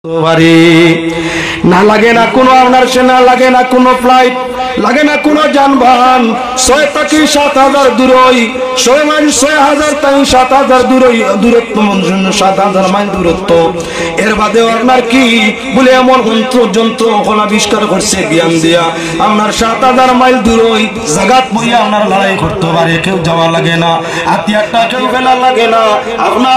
না লাগে না কোনো আপনার সেনা, লাগে না কোনো ফ্লাইট, লাগে না কোনো যানবাহন। 6 থেকে 7,000 দূরই, 6 মাইল 6,000 থেকে 7,000 দূরত্ব, 7,000 মাইল দূরত্ব। এর বাদেও আপনার কি বলে এমন যন্ত্র আবিষ্কার করছে জ্ঞান দিয়া, আপনার 7,000 মাইল দূরই জাগাত বইয়া আপনার লড়াই করতে পারে, কেউ যাওয়া লাগে না, হাতিয়ারটা কেউ ফেলা লাগে না,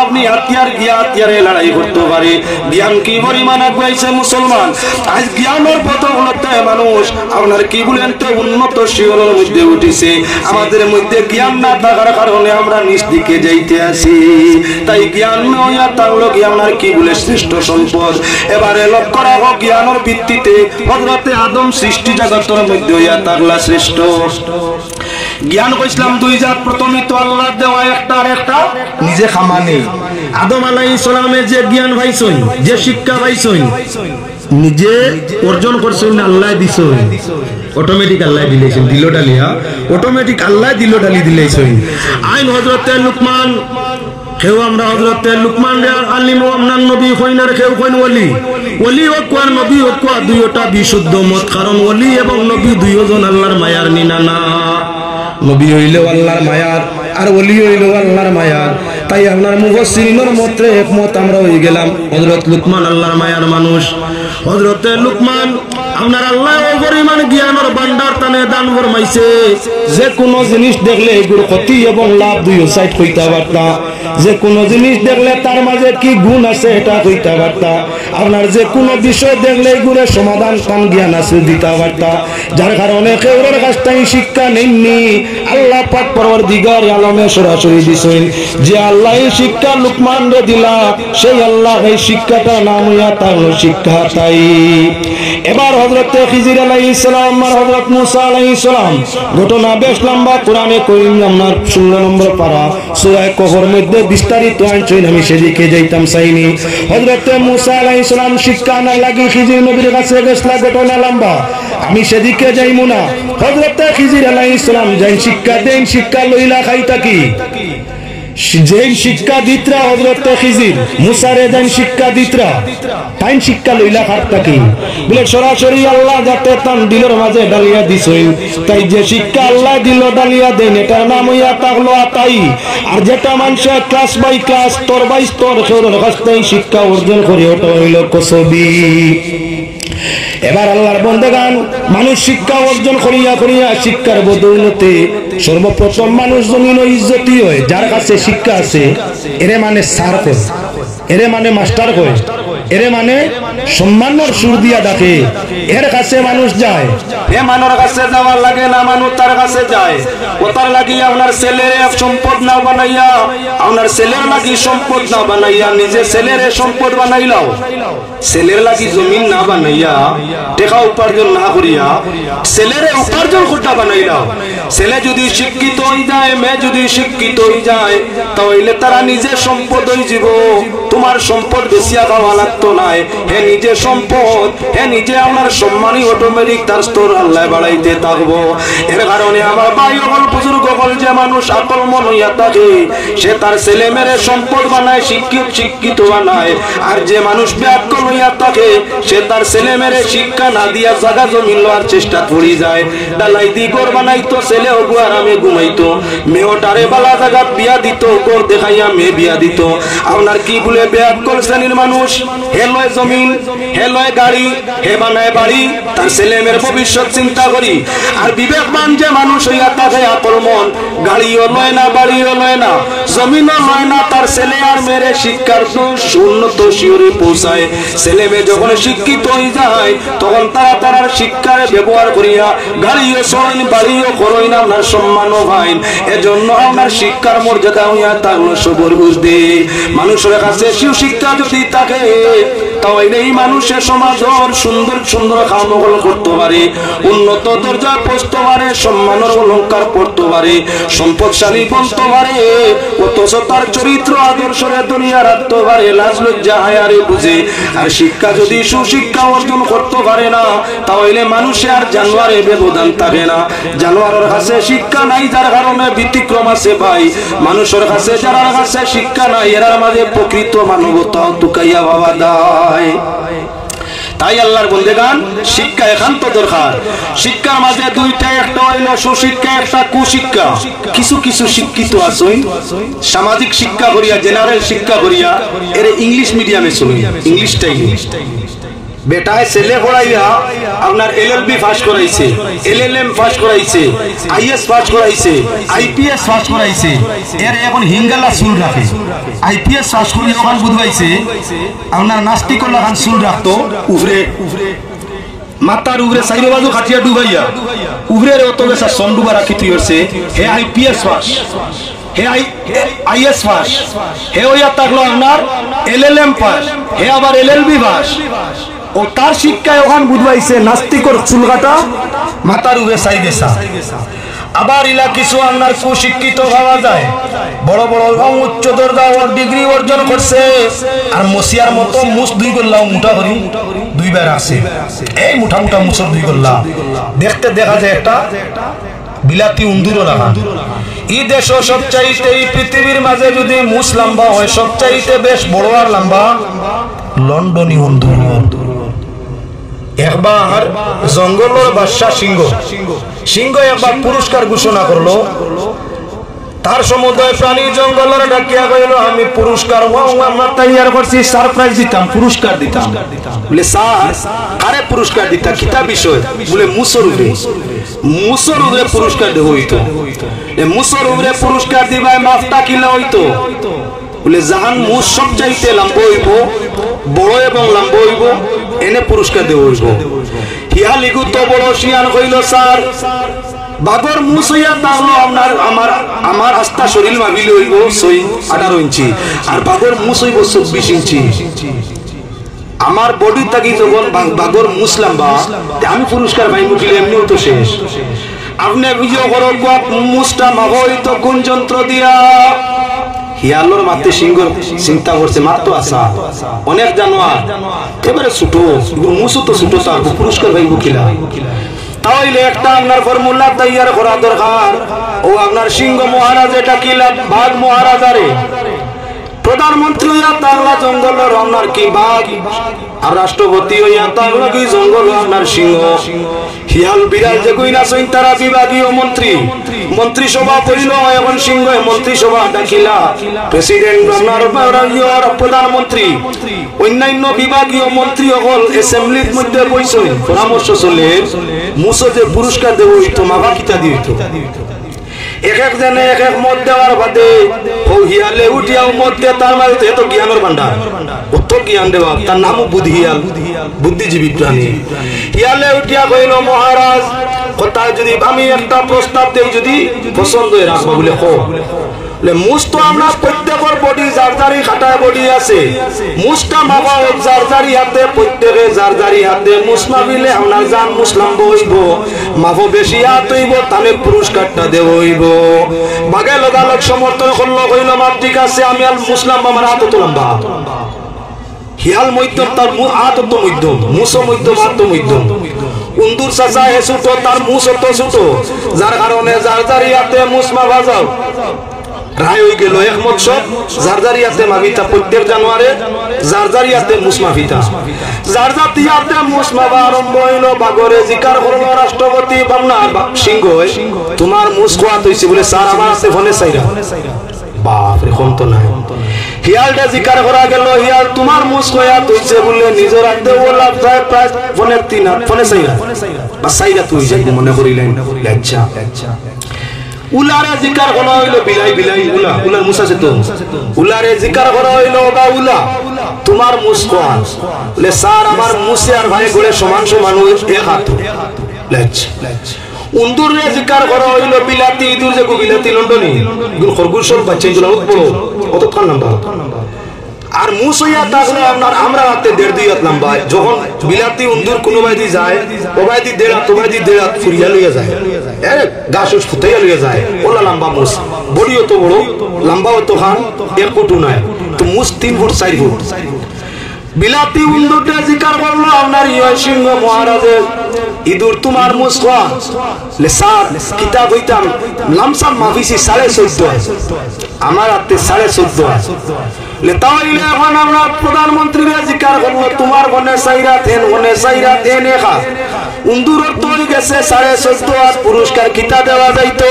আপনি হাতিয়ার গিয়া হাতিয়ারে লড়াই করতে পারে। জ্ঞান কি পরিমাণ আগাইছে মুসলমান, আজ জ্ঞানের পথগুলোতে মানুষ আপনার কি বলেন তো উন্নত শিহরের মধ্যে উঠেছে। আমাদের মধ্যে জ্ঞান না থাকার কারণে আমরা নিচ দিকে যাইতে আসি। তাই জ্ঞান নয়া তাহলে আপনার কি বলে শ্রেষ্ঠ সম্পদ। এবারে লক্ষ্য রাখো, জ্ঞানের ভিত্তিতে হযরতে আদম সৃষ্টি জগতের মধ্যে হইয়া থাকলা শ্রেষ্ঠ। জ্ঞান কইছিলাম দুই জাত, প্রথমে তো আল্লাহ দেওয়া একটা আর একটা নিজে খামানে। আদম আলাইহিস সালামের যে জ্ঞান পাইছেন, যে শিক্ষা পাইছেন, নিজে অর্জন করছেন, আল্লাহ দিছেন, অটোমেটিক আল্লাহ দিলেছেন, দিল ডালিয়া অটোমেটিক আল্লাহ দিল ডালি দিলেছেন। আইন হযরতে লুকমান, কেউ আমরা হযরতে লুকমান আলিম ও আমনান নবী কইনার, কেউ কইন ওলি। ওলি ও কোয়ার নবী ও কোয়া দুইটা বিশুদ্ধ মত, কারণ ওলি এবং নবী দুইজন আল্লাহর মায়ার নিনানা। নবী হইলেও আল্লাহর মায়ার, আর ওলি হইলেও আল্লাহর মায়ার। তাই আপনার মুফাসসিরিনের মতে একমত আমরা হয়ে গেলাম, হযরত লুকমান আল্লাহর মায়ার মানুষ। হযরতে লুকমান আপনার আল্লাহ পরিমাণ জ্ঞানের ভান্ডার তানে দান ফরমাইছে, যে কোনো জিনিস দেখলে এগুর ক্ষতি এবং লাভ দুই সাইড কইতে পারতা, যে কোনো জিনিস দেখলে তার মাঝে কি গুণ আছে এটা কইতে পারতা, আপনার যে কোনো বিষয় দেখলে এগুলোর সমাধান কাম জ্ঞান আছে দিতে পারতা। যার কারণে কেউরের কাছ থেকে শিক্ষা নেননি, আল্লাহ পাক পরওয়ারদিগার আলমে সরাসরি দিছেন যে আল্লাহ এই শিক্ষা লুকমান রে দিলা, সেই আল্লাহ এই শিক্ষাটা নাম হইয়া তার শিক্ষা। তাই এবার হযরতে খিজির আলাইহিস সালাম আর হযরত মুসা আলাইহিস সালাম ঘটনা বেশ লম্বা, কোরআনে কারীম আপনার 16 নম্বর পারা সূরা কহর মধ্যে বিস্তারিত আনছেন, আমি সেদিকে যাইতাম চাইনি। হযরতে মুসা আলাইহিস সালাম শিক্ষা না লাগি খিজির নবীর কাছে গেছলা, ঘটনা লম্বা, আমি সেদিকে যাইমু না। হযরতে খিজির আলাইহিস সালাম যাই শিক্ষা দেন, শিক্ষা লইলা খাইতা কি যেই শিক্ষা দিতরা হযরতে খিজির মুসারে দেন শিক্ষা দিতরা, তাই শিক্ষা লইলা খাটতা কি বলে সরাসরি আল্লাহ যাতে তান দিলের মাঝে ডালিয়া দিছেন। তাই যে শিক্ষা আল্লাহ দিল ডালিয়া দেন, এটার নাম হইয়া তাহলো আতাই। আর যেটা মানুষের ক্লাস বাই ক্লাস, স্তর বাই স্তর সৌরের কাছ থেকে শিক্ষা অর্জন করে, ওটা হইল কসবি। এবার আল্লাহর বন্দেগান মানুষ শিক্ষা অর্জন করিয়া করিয়া শিক্ষার বদৌলতে সর্বপ্রথম মানুষ জমিন ও ইজ্জতি হয়। যার কাছে শিক্ষা আছে এরে মানে স্যার কয়, এরে মানে মাস্টার কয়, এরে মানে সম্মানের সুর দিয়া ডাকে, এর কাছে মানুষ যায়। এ মানুষের কাছে যাওয়ার লাগে না, মানুষ তার কাছে যায়। ও তার লাগি আপনার ছেলের সম্পদ না বানাইয়া, আপনার ছেলের লাগি সম্পদ না বানাইয়া নিজে ছেলের সম্পদ বানাইলাও, ছেলের লাগি জমিন না বানাইয়া টাকা উপার্জন না করিয়া ছেলের উপার্জন করতে বানাইলাও। ছেলে যদি শিক্ষিত হয়ে যায়, মেয়ে যদি শিক্ষিত হয়ে যায়, তাহলে তারা নিজে সম্পদ হয়ে যাব। তোমার সম্পদ বেশিয়া খাওয়া লাগতো নাই, হে নিজে সম্পদ, হে নিজে আমার সম্মানী অটোমেটিক তার স্তর আল্লাহ বাড়াইতে থাকবো। এর কারণে আমার ভাই হল বুজুর্গ হল, যে মানুষ আকল মন হইয়া থাকে সে তার ছেলে মেয়ের সম্পদ বানায়, শিক্ষিত বানায়। আর যে মানুষ বেআক্কল হইয়া থাকে সে তার ছেলে মেয়ের শিক্ষা না দিয়া জায়গা জমি লওয়ার চেষ্টা করি যায়। ডালাই দি ঘর বানাইতো, ছেলে ওগু আরামে ঘুমাইতো, মেয়েটারে বালা জায়গা বিয়া দিত, ঘর দেখাইয়া মেয়ে বিয়া দিত। আপনার কি বলে বেআক্কল শ্রেণীর মানুষ, হে লয় জমিন, হে লয় গাড়ি, হে বানায় বাড়ি, তার ছেলে মেয়ের ভবিষ্যৎ চিন্তা করি। আর বিবেকবান যে মানুষ হইয়া থাকে আকল মন, গাড়িও লয় না, বাড়িও লয় না, জমিনও লয় না, তার ছেলে আর মেয়ের শিক্ষার উন্নত শিওরে পৌঁছায়। ছেলে মেয়ে যখন শিক্ষিত হয়ে যায় তখন তারা তার শিক্ষার ব্যবহার করিয়া গাড়িও চলেন, বাড়িও করেন, আপনার সম্মানও পাইন। এজন্য আপনার শিক্ষার মর্যাদা হইয়া থাকলো সবর বুঝতে। মানুষের কাছে শিক্ষা যদি থাকে তাহলে এই মানুষের সমাজের সুন্দর সুন্দর কামগুলো করতে পারে, উন্নত দরজা পৌঁছতে পারে, সম্মানের অলঙ্কার পড়তে পারে, সম্পদশালী বনতে পারে, অথচ তার চরিত্র আদর্শরে দুনিয়া রাখতে পারে, লাজ লজ্জা হায়ারে বুঝে। আর শিক্ষা যদি সুশিক্ষা অর্জন করতে পারে না তাহলে মানুষে আর জানোয়ারে ব্যবধান থাকে না। জানোয়ারের কাছে শিক্ষা নাই, যার কারণে ব্যতিক্রম আছে ভাই। মানুষের কাছে যারা কাছে শিক্ষা নাই এরার মাঝে প্রকৃত মানবতা টুকাইয়া ভাবা দা। যায়। তাই আল্লাহর বন্দেগান শিক্ষা একান্ত দরকার। শিক্ষার মাঝে দুইটা, একটা হইল সুশিক্ষা, একটা কুশিক্ষা। কিছু কিছু শিক্ষিত আছে সামাজিক শিক্ষা করিয়া, জেনারেল শিক্ষা করিয়া এর ইংলিশ মিডিয়ামে চলে, ইংলিশটাই বেটায় ছেলে পড়াইয়া আপনার এলএলবি পাস করাইছে, এলএলএম পাস করাইছে, আইএস পাস করাইছে, আইপিএস পাস করাইছে, এর এখন হিঙ্গালা চুল রাখে। আইপিএস পাস করিয়া ওখান বুঝবাইছে আপনার নাস্তিকল্লা খান চুল রাখতো উভরে মাতার উভরে সাইড বাজু খাটিয়া ডুবাইয়া উভরের অত বেশা সন ডুবা রাখি তুই হচ্ছে হে আইপিএস পাস, হে আইএস পাস, হে ওইয়া থাকলো আপনার এলএলএম পাস, হে আবার এলএলবি পাস। ও তার শিক্ষায় ওখান বুঝবাইছে নাস্তিকর চুলকাটা মাতার উবে সাইদেসা। আবার ইলা কিছু আপনার সুশিক্ষিত ভাবা যায়, বড় বড় উচ্চ দরজার ডিগ্রি অর্জন করছে, আর মসিয়ার মতো মুস দুই গল্লাও মুঠা করি দুইবার আছে, এই মুঠা মুঠা মুসর দুই গল্লা দেখতে দেখা যায় একটা বিলাতি উন্দুরও লাগা। ই দেশ সবচাইতে এই পৃথিবীর মাঝে যদি মুস লম্বা হয় সবচাইতে বেশ বড় আর লম্বা লন্ডনী উন্দুর। একবার জঙ্গলের বাদশা সিংহ, সিংহ একবার পুরস্কার ঘোষণা করলো, তার সমুদয় প্রাণী জঙ্গলের ডাকিয়া কইল আমি পুরস্কার আমরা তৈয়ার করছি, সারপ্রাইজ দিতাম, পুরস্কার দিতাম। বলে স্যার আরে পুরস্কার দিতা কিতা বিষয়? বলে মুসর উপরে, মুসর উপরে পুরস্কার দেব হইতো। মুসর উপরে পুরস্কার দিবাই মাফটা কিলা হইতো? বলে জাহান মুস সব চাইতে লম্ব হইব, বড় এবং লম্ব হইব, এনে পুরস্কার দেব হইব। হিয়া লিগু তো বড় শিয়ান কইল স্যার বাগর মুস হইয়া তাহলে আপনার আমার আস্থা শরীর মাবিল হইব 18 ইঞ্চি, আর বাগর মুস হইব 24 ইঞ্চি। আমার বডি থাকি যখন বাগর মুস লম্বা আমি পুরস্কার পাইব কি? এমনিও তো শেষ। আপনি ভিডিও করো মুসটা মাগো হইতো কোন যন্ত্র দিয়া? হিয়ালোর মাতে সিংহ চিন্তা করছে মাত্র আসা অনেক জানোয়ার এবারে ছোট মুসও তো ছোট, তার পুরস্কার পাইব কিলা? তাহলে একটা আপনার ফর্মুলা তৈয়ার করা দরকার। ও আপনার সিংহ মহারাজ এটা কিলা বাঘ মহারাজারে প্রধানমন্ত্রী হইয়া তাহলা জঙ্গল আপনার কি বাঘ, আর রাষ্ট্রপতি হইয়া তাহলা কি জঙ্গল আপনার সিংহ। হিয়াল বিড়াল যে কই না তারা বিভাগীয় মন্ত্রী, মন্ত্রিসভা পড়িল এখন সিংহ মন্ত্রিসভা ডাকিলা, প্রেসিডেন্ট আপনার প্রধানমন্ত্রী অন্যান্য বিভাগীয় মন্ত্রী সকল অ্যাসেম্বলির মধ্যে বইছে পরামর্শ চলে মুসো যে পুরস্কার দেব হইতো মাবা কিতা দিত। এক এক জনে এক এক মত দেওয়ার বাদে হিয়ালে উঠিয়াও মত দিয়ে তার মানে এত জ্ঞানের ভান্ডার, অত জ্ঞান দেওয়া, তার নামও বুদ্ধিয়াল, বুদ্ধিজীবী প্রাণী। হিয়ালে উঠিয়া কইল মহারাজ কথা যদি আমি একটা প্রস্তাব দেই যদি পছন্দ হয়ে রাখবো বলে কো। মুস তো আমরা প্রত্যেকের বডি জারজারি খাটায় বডি আছে, মুসটা মাপা হোক জারজারি হাতে, প্রত্যেকে জারজারি হাতে মুস মাপিলে আপনার জান মুসলাম বইব, মাপো বেশি হাত হইব তাহলে পুরস্কারটা দেব হইব। বাগে লগালগ সমর্থন করলো, কইল মাপ ঠিক আছে আমি আর মুসলাম আমার হাত তো লম্বা। হিয়াল মধ্যম তার হাত তো মধ্যম, মুসও মধ্যম হাত তো মধ্যম। উন্দুর চাচা হে ছোট তার মুস তো ছোট, যার কারণে জারজারি হাতে মুস মাপা যাও রায় হয়ে গেল একমত সব জারজারিয়াতে মাভিতা প্রত্যেক জানুয়ারে জারজারিয়াতে মুস মাভিতা, জারজারিয়াতে মুস মাভা আরম্ভ হইল। বাগরে জিকার করলো রাষ্ট্রপতি আপনার সিংহ তোমার মুস খোয়া হইছে বলে স্যার আমার আছে ফোনে চাইরা বাপ রে কোন তো নাই। হিয়ালটা জিকার করা গেল হিয়াল তোমার মুস খোয়া হইছে বলে নিজের হাতে ওলা প্রায় প্রায় ফোনে 3 ফোনে চাইরা বা চাইরা তুই যাই মনে করিলেন আচ্ছা উলারে জিকার করা হইলো বিলাই বিলাই উলা উলার মুসা সে তো উলারে জিকার করা হইলো বা উলা তোমার মুসকোয়া বলে স্যার আমার মুসে আর ভাই গড়ে সমান সমান এক হাত লেচ উন্দুরে জিকার করা হইলো বিলাতি ইদুর যে বিলাতি লন্ডনী গুল খরগোশের বাচ্চা গুলো বড় কত কান লম্বা, আর মুসইয়া তাহলে আপনার আমরা হাতে 1.5 হাত লম্বা। যখন বিলাতি উন্দুর কোনো বাইদি যায় ওবাইদি 1.5 হাত ওবাইদি 1.5 হাত ফুরিয়া লইয়া যায়, আরে গাছস ফুটাইয়া লইয়া যায়, ওলা লম্বা মুস বড়িও তো বড় লম্বাও তো খান 1 ফুটও নাই, তো মুস 3 ফুট 4 ফুট। বিলাতি উন্দুরটা জিকার করলো আপনার ইয়া সিংহ মহারাজের ইদুর তোমার মুস খোয়া লে স্যার কিতা কইতাম লামসাম মাফিসি 14.5 আমার হাতে 14.5 তাহলে এখন আমরা প্রধানমন্ত্রীরা জিজ্ঞাসা করবো তোমার গনে সাইরা তেন এখা উন্দুরত হয়ে গেছে 14.5 পুরস্কার কিতা দেওয়া যাইতো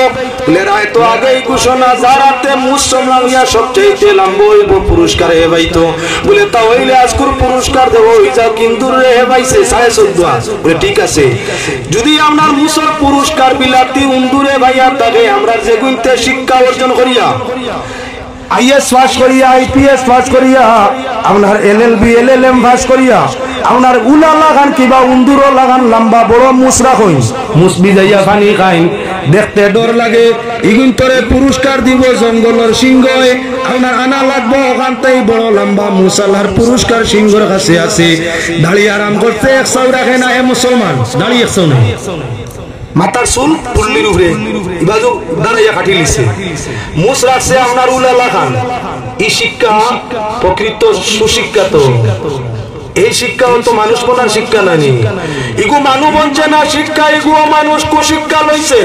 রায় তো আগেই ঘোষণা যারাতে মুসলমানিয়া সবচেয়ে লম্বা হইব পুরস্কার হে পাইতো বলে তাহলে আজকুর পুরস্কার দেব ওই যা কিন্তু রে পাইছে 14.5 বলে ঠিক আছে যদি আপনার মুসল পুরস্কার বিলাতি উন্দুরে ভাইয়া থাকে আমরা যে গুনতে শিক্ষা অর্জন করিয়া আইএস পাস করিয়া আইপিএস পাস করিয়া আপনার এলএলবি এলএলএম পাস করিয়া আপনার উলা লাগান কিবা উন্দুর লাগান লম্বা বড় মুসরা হই মুসবি যাইয়া পানি খাইন দেখতে ডর লাগে ইগুন্তরে পুরস্কার দিব জঙ্গলের সিংহে আপনার আনা লাগবো ওখানতেই বড় লম্বা মুসাল্লার পুরস্কার সিংহর কাছে আছে দাঁড়িয়ে আরাম করতে 100 রাখে না এ মুসলমান দাঁড়িয়ে 100 নেই মাথার চুল পুল্লির উপরে ইবাজু দাঁড়াইয়া কাটি লিছে মুস রাখছে আপনার উলা লাগান এই শিক্ষা প্রকৃত সুশিক্ষা তো এই শিক্ষা তো মানুষ কোনার শিক্ষা নাই ইগু মানু বঞ্চে না শিক্ষা ইগু মানুষ কুশিক্ষা লইছে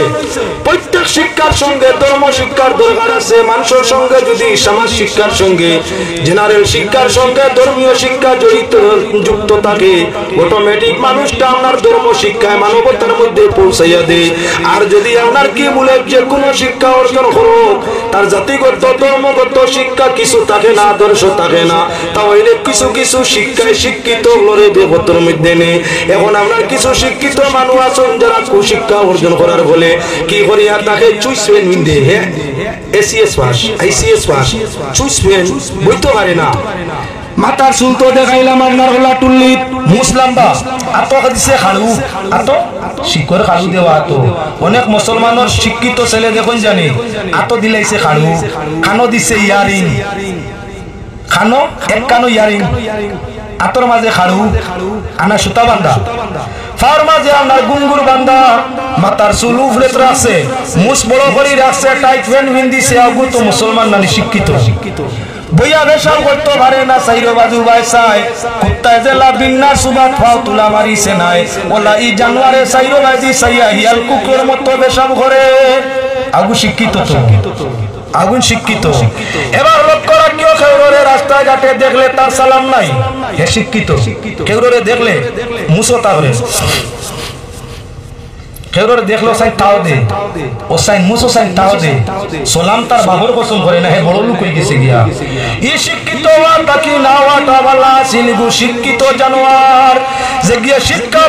প্রত্যেক শিক্ষার সঙ্গে ধর্ম শিক্ষার দরকার আছে মানুষের সঙ্গে যদি সমাজ শিক্ষার সঙ্গে জেনারেল শিক্ষার সঙ্গে ধর্মীয় শিক্ষা জড়িত যুক্ত থাকে অটোমেটিক মানুষটা আপনার ধর্ম শিক্ষায় মানবতার মধ্যে পৌঁছাইয়া দেয় আর যদি আপনার কি বলে যে কোনো শিক্ষা অর্জন করুক তার জাতিগত ধর্মগত শিক্ষা কিছু থাকে না আদর্শ থাকে না তাহলে কিছু কিছু শিক্ষায় শিক্ষিত লড়ে দেবতর মধ্যে নেই এখন আমরা কিছু শিক্ষিত মানুষ আছেন যারা কুশিক্ষা অর্জন করার ফলে কি করিয়া তাকে চুইসবেন মিন্দে হ্যাঁ এসিএস পাস আইসিএস পাস চুইসবেন বইতে পারে না মাথার চুল তো দেখাইলাম আপনার হলা টুল্লি মুসলাম্বা আতো দিছে খালু আতো শিকর খালু দেওয়া আতো অনেক মুসলমানের শিক্ষিত ছেলে দেখুন জানি আতো দিলাইছে খালু খানো দিছে ইয়ারিং খানো এক কানো ইয়ারিং আতর মাঝে খাড়ু আনা সুতা বান্ধা ফার মাঝে আপনার গুঙ্গুর বান্ধা মাথার চুল উফরে রাখছে মুস বড় করে রাখছে টাইট প্যান্ট পিন্দিছে আগু তো মুসলমান নানি শিক্ষিত বইয়া বেশাল করতে পারে না সাইরো বাজু বাইসাই কুত্তায় জেলা বিন্না সুবাত ফাও তুলা মারিছে নাই ওলা ই জানুয়ারে সাইরো বাজি সাইয়া হিয়াল কুকুরের মতো বেশাব করে আগু শিক্ষিত তো আগুন শিক্ষিত এবার লক্ষ্য রাখিও কেউরে রাস্তায় ঘাটে দেখলে তার সালাম নাই হে শিক্ষিত কেউরে দেখলে মুসো তাহলে কেউরে দেখলো সাই তাও দে ও সাই মুসো সাই তাও দে সালাম তার বাবর কসম করে না হে বড় লোক হয়ে গেছে গিয়া ই শিক্ষিত ওয়া বাকি না ওয়া তাওয়ালা সিলগু শিক্ষিত জানোয়ার যে গিয়া শিক্ষা